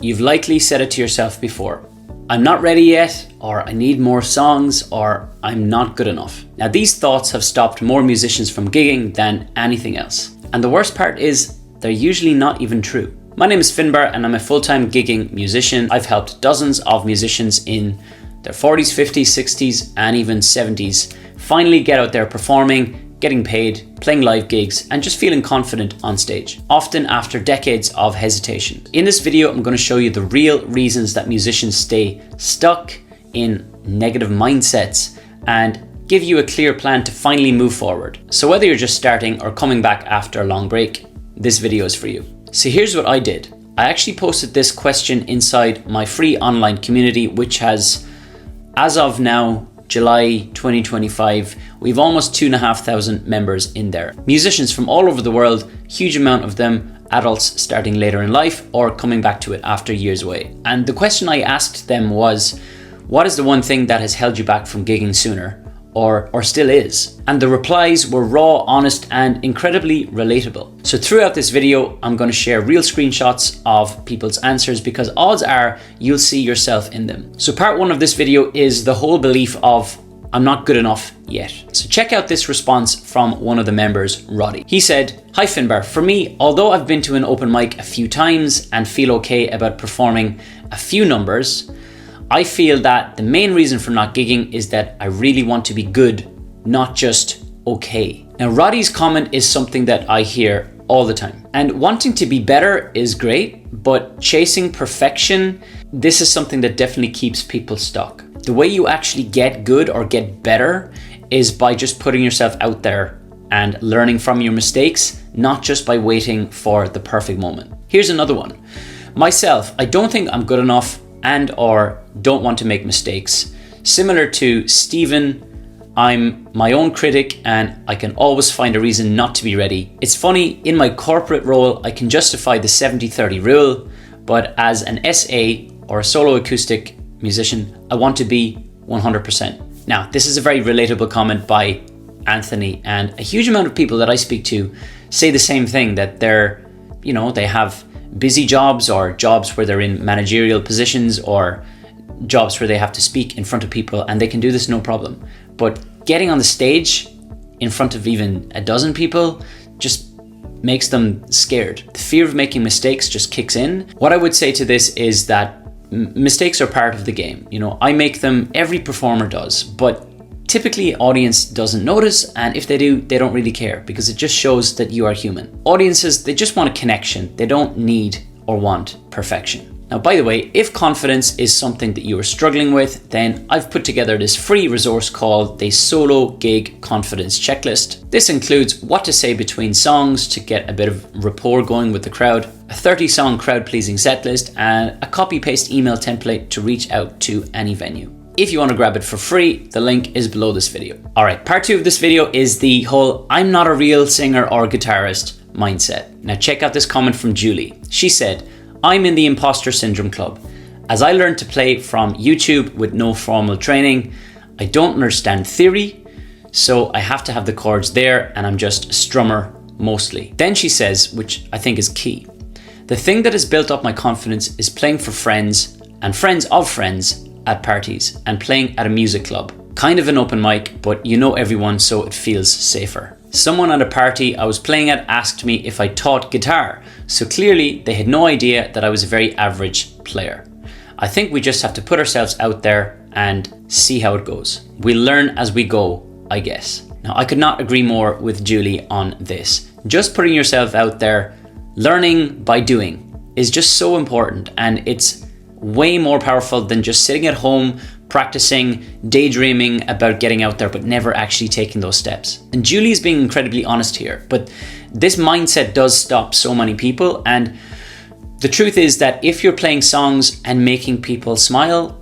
You've likely said it to yourself before. I'm not ready yet, or I need more songs, or I'm not good enough. Now, these thoughts have stopped more musicians from gigging than anything else. And the worst part is, they're usually not even true. My name is Finbar and I'm a full-time gigging musician. I've helped dozens of musicians in their 40s, 50s, 60s, and even 70s finally get out there performing, getting paid, playing live gigs, and just feeling confident on stage, often after decades of hesitation. In this video, I'm going to show you the real reasons that musicians stay stuck in negative mindsets and give you a clear plan to finally move forward. So whether you're just starting or coming back after a long break, this video is for you. So here's what I did. I actually posted this question inside my free online community, which has, as of now, July 2025, we've almost 2,500 members in there. Musicians from all over the world, huge amount of them adults starting later in life or coming back to it after years away. And the question I asked them was, what is the one thing that has held you back from gigging sooner? Or still is? And the replies were raw, honest, and incredibly relatable. So throughout this video, I'm going to share real screenshots of people's answers because odds are you'll see yourself in them. So part one of this video is the whole belief of I'm not good enough yet. So check out this response from one of the members, Roddy. He said, "Hi Finbar, for me, although I've been to an open mic a few times and feel okay about performing a few numbers, I feel that the main reason for not gigging is that I really want to be good, not just okay." Now, Roddy's comment is something that I hear all the time. And wanting to be better is great, but chasing perfection, this is something that definitely keeps people stuck. The way you actually get good or get better is by just putting yourself out there and learning from your mistakes, not just by waiting for the perfect moment. Here's another one. Myself, I don't think I'm good enough and or don't want to make mistakes. Similar to Stephen, I'm my own critic and I can always find a reason not to be ready. It's funny, in my corporate role, I can justify the 70-30 rule, but as an SA or a solo acoustic musician, I want to be 100%. Now, this is a very relatable comment by Anthony, and a huge amount of people that I speak to say the same thing, that they have busy jobs or jobs where they're in managerial positions or jobs where they have to speak in front of people and they can do this no problem. But getting on the stage in front of even a dozen people just makes them scared. The fear of making mistakes just kicks in. What I would say to this is that mistakes are part of the game. I make them, every performer does, but typically audience doesn't notice, and if they do, they don't really care because it just shows that you are human. Audiences, they just want a connection. They don't need or want perfection. Now, by the way, if confidence is something that you are struggling with, then I've put together this free resource called the Solo Gig Confidence Checklist. This includes what to say between songs to get a bit of rapport going with the crowd, a 30-song crowd-pleasing set list, and a copy-paste email template to reach out to any venue. If you want to grab it for free, the link is below this video. All right, part two of this video is the whole I'm not a real singer or guitarist mindset. Now check out this comment from Julie. She said, "I'm in the imposter syndrome club. As I learned to play from YouTube with no formal training, I don't understand theory, so I have to have the chords there and I'm just a strummer mostly." Then she says, which I think is key, "The thing that has built up my confidence is playing for friends and friends of friends at parties and playing at a music club. Kind of an open mic, but you know everyone, so it feels safer. Someone at a party I was playing at asked me if I taught guitar, so clearly they had no idea that I was a very average player. I think we just have to put ourselves out there and see how it goes. We'll learn as we go, I guess." Now, I could not agree more with Julie on this. Just putting yourself out there, learning by doing is just so important, and it's way more powerful than just sitting at home, practicing, daydreaming about getting out there, but never actually taking those steps. And Julie's being incredibly honest here, but this mindset does stop so many people. And the truth is that if you're playing songs and making people smile,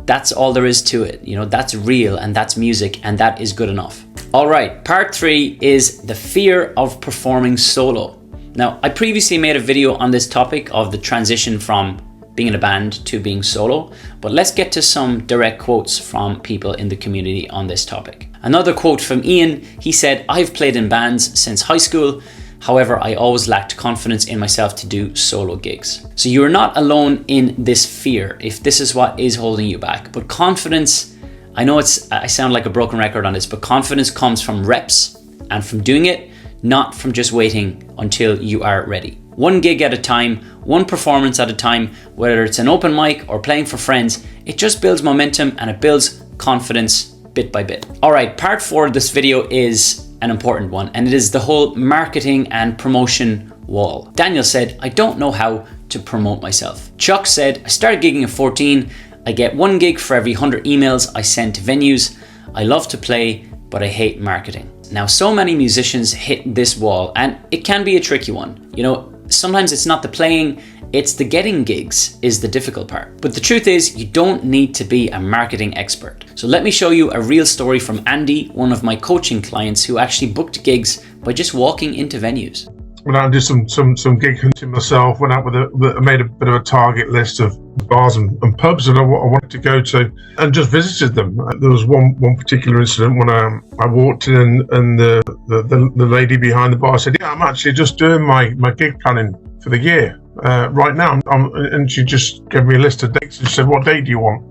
that's all there is to it. That's real and that's music and that is good enough. All right, part three is the fear of performing solo. Now, I previously made a video on this topic of the transition from being in a band to being solo, but let's get to some direct quotes from people in the community on this topic. Another quote from Ian, he said, "I've played in bands since high school, However, I always lacked confidence in myself to do solo gigs. So you are not alone in this fear if this is what is holding you back. But confidence, I know I sound like a broken record on this, but confidence comes from reps and from doing it, not from just waiting until you are ready. One gig at a time, one performance at a time, whether it's an open mic or playing for friends, it just builds momentum and it builds confidence bit by bit. All right, part 4 of this video is an important one, and it is the whole marketing and promotion wall. Daniel said, I don't know how to promote myself. Chuck said, I started gigging at 14. I get 1 gig for every 100 emails I send to venues. I love to play, but I hate marketing. Now, so many musicians hit this wall, and it can be a tricky one. You know, sometimes it's not the playing, it's the getting gigs is the difficult part. But the truth is, you don't need to be a marketing expert. So let me show you a real story from Andy, one of my coaching clients who actually booked gigs by just walking into venues. Went out and did some gig hunting myself, went out I made a bit of a target list of bars and pubs that I wanted to go to and just visited them. There was one particular incident when I walked in and the lady behind the bar said, yeah, I'm actually just doing my gig planning for the year right now. And she just gave me a list of dates and she said, what date do you want?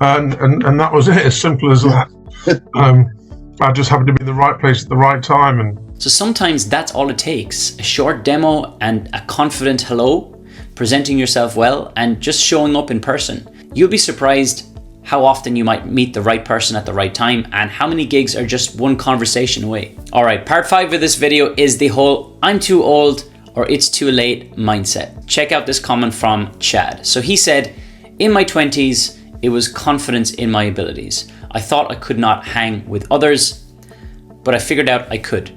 And that was it, as simple as that. I just happened to be in the right place at the right time. And so sometimes that's all it takes, a short demo and a confident hello, presenting yourself well, and just showing up in person. You'll be surprised how often you might meet the right person at the right time and how many gigs are just one conversation away. All right, part 5 of this video is the whole I'm too old or it's too late mindset. Check out this comment from Chad. So he said, in my 20s, it was confidence in my abilities. I thought I could not hang with others, but I figured out I could.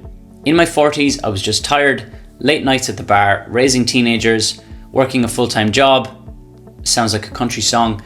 In my 40s, I was just tired, late nights at the bar, raising teenagers, working a full-time job. Sounds like a country song.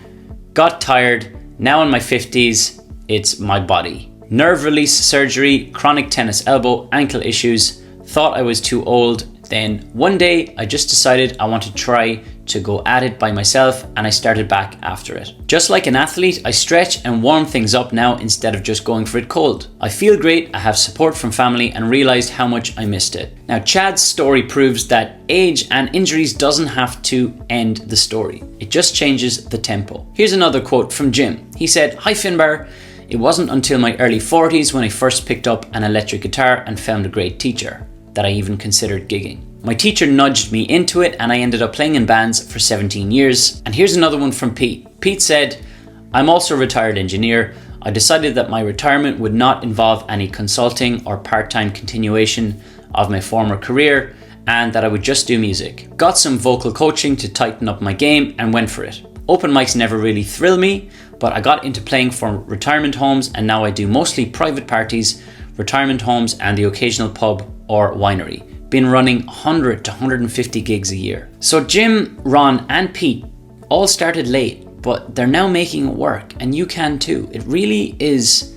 Got tired. Now in my 50s, it's my body. Nerve release surgery, chronic tennis elbow, ankle issues. Thought I was too old. Then one day I just decided I want to try to go at it by myself, and I started back after it. Just like an athlete, I stretch and warm things up now instead of just going for it cold. I feel great, I have support from family, and realized how much I missed it. Now, Chad's story proves that age and injuries doesn't have to end the story. It just changes the tempo. Here's another quote from Jim. He said, Hi Finbar, it wasn't until my early 40s when I first picked up an electric guitar and found a great teacher that I even considered gigging. My teacher nudged me into it and I ended up playing in bands for 17 years. And here's another one from Pete. Pete said, I'm also a retired engineer. I decided that my retirement would not involve any consulting or part-time continuation of my former career and that I would just do music. Got some vocal coaching to tighten up my game and went for it. Open mics never really thrill me, but I got into playing for retirement homes and now I do mostly private parties, retirement homes and the occasional pub or winery. Been running 100 to 150 gigs a year. So Jim, Ron and Pete all started late, but they're now making it work and you can too. It really is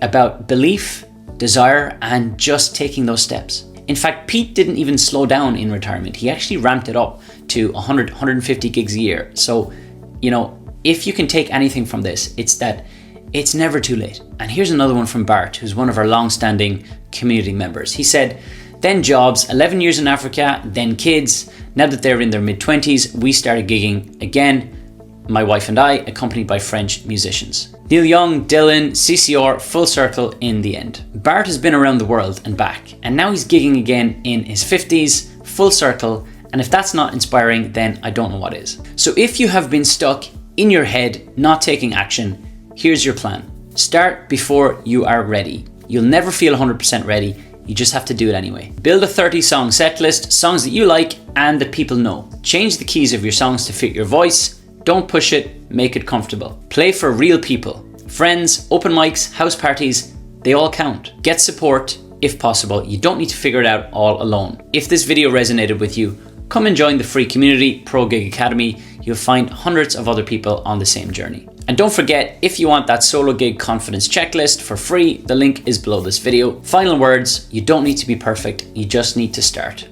about belief, desire and just taking those steps. In fact, Pete didn't even slow down in retirement. He actually ramped it up to 100, 150 gigs a year. So, you know, if you can take anything from this, it's that it's never too late. And here's another one from Bart, who's one of our long-standing community members. He said, then jobs, 11 years in Africa, then kids. Now that they're in their mid-20s, we started gigging again, my wife and I, accompanied by French musicians. Neil Young, Dylan, CCR, full circle in the end. Bart has been around the world and back, and now he's gigging again in his 50s, full circle, and if that's not inspiring, then I don't know what is. So if you have been stuck in your head, not taking action, here's your plan. Start before you are ready. You'll never feel 100% ready. You just have to do it anyway. Build a 30-song set list, songs that you like and that people know. Change the keys of your songs to fit your voice. Don't push it, make it comfortable. Play for real people. Friends, open mics, house parties, they all count. Get support if possible. You don't need to figure it out all alone. If this video resonated with you, come and join the free community, Pro Gig Academy. You'll find hundreds of other people on the same journey. And don't forget, if you want that solo gig confidence checklist for free, the link is below this video. Final words, you don't need to be perfect, you just need to start.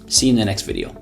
See you in the next video.